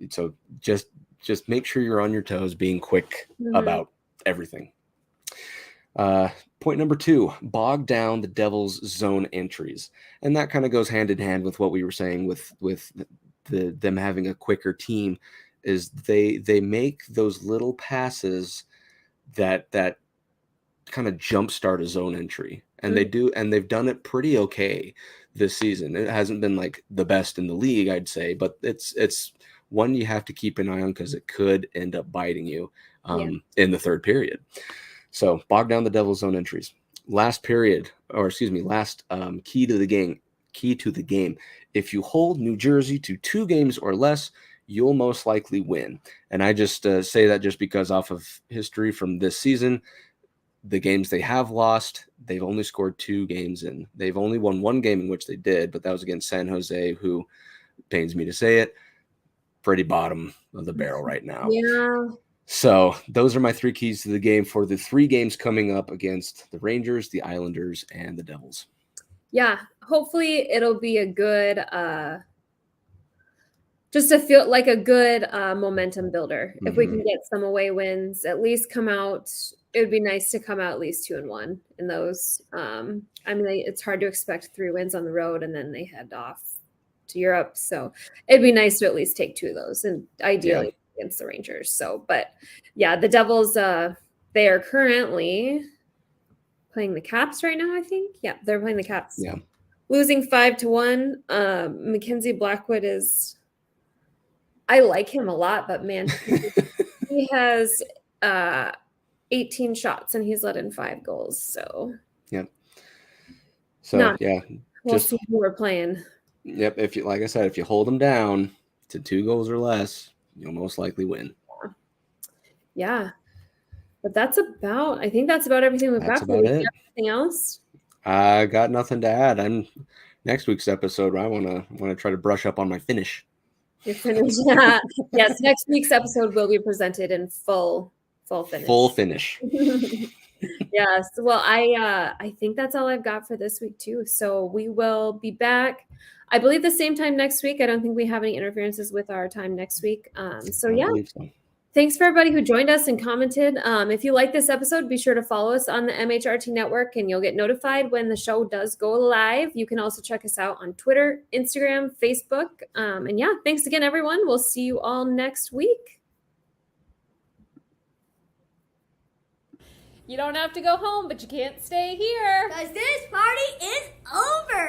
So just make sure you're on your toes, being quick about everything. Point number 2, bog down the Devils' zone entries. And that kind of goes hand in hand with what we were saying with them having a quicker team, is they make those little passes that kind of jumpstart a zone entry. And they've done it pretty okay this season. It hasn't been like the best in the league, I'd say, but it's one you have to keep an eye on because it could end up biting you in the third period. So bog down the Devils' zone entries. Last key to the game. If you hold New Jersey to 2 games or less, you'll most likely win. And I just say that just because off of history from this season, the games they have lost, they've only scored 2 games in. They've only won 1 game in which they did, but that was against San Jose, who, pains me to say it, pretty bottom of the barrel right now. Yeah. So those are my 3 keys to the game for the 3 games coming up against the Rangers, the Islanders, and the Devils. Yeah, hopefully it'll be a good, just to feel like a good momentum builder. If we can get some away wins, at least come out. It would be nice to come out at least 2-1 in those. I mean, it's hard to expect 3 wins on the road and then they head off to Europe. So it'd be nice to at least take 2 of those, and ideally against the Rangers. So, but yeah, the Devils, they are currently playing the Caps right now, I think. Yeah, they're playing the Caps. Yeah. Losing 5-1. Mackenzie Blackwood I like him a lot, but man, he has 18 shots and he's let in 5 goals. So we'll see who we're playing. Yep, if you, like I said, if you hold them down to 2 goals or less, you'll most likely win. Yeah. But I think that's about everything we've got. About it. Anything else? I got nothing to add. Next week's episode, I want to try to brush up on my Finnish. Your Finnish. Yes, next week's episode will be presented in full Finnish. Full Finnish. Yes. Well, I think that's all I've got for this week too. So we will be back, I believe, the same time next week. I don't think we have any interferences with our time next week. Thanks for everybody who joined us and commented. If you like this episode, be sure to follow us on the MHRT Network and you'll get notified when the show does go live. You can also check us out on Twitter, Instagram, Facebook. And thanks again, everyone. We'll see you all next week. You don't have to go home, but you can't stay here. 'Cause this party is over.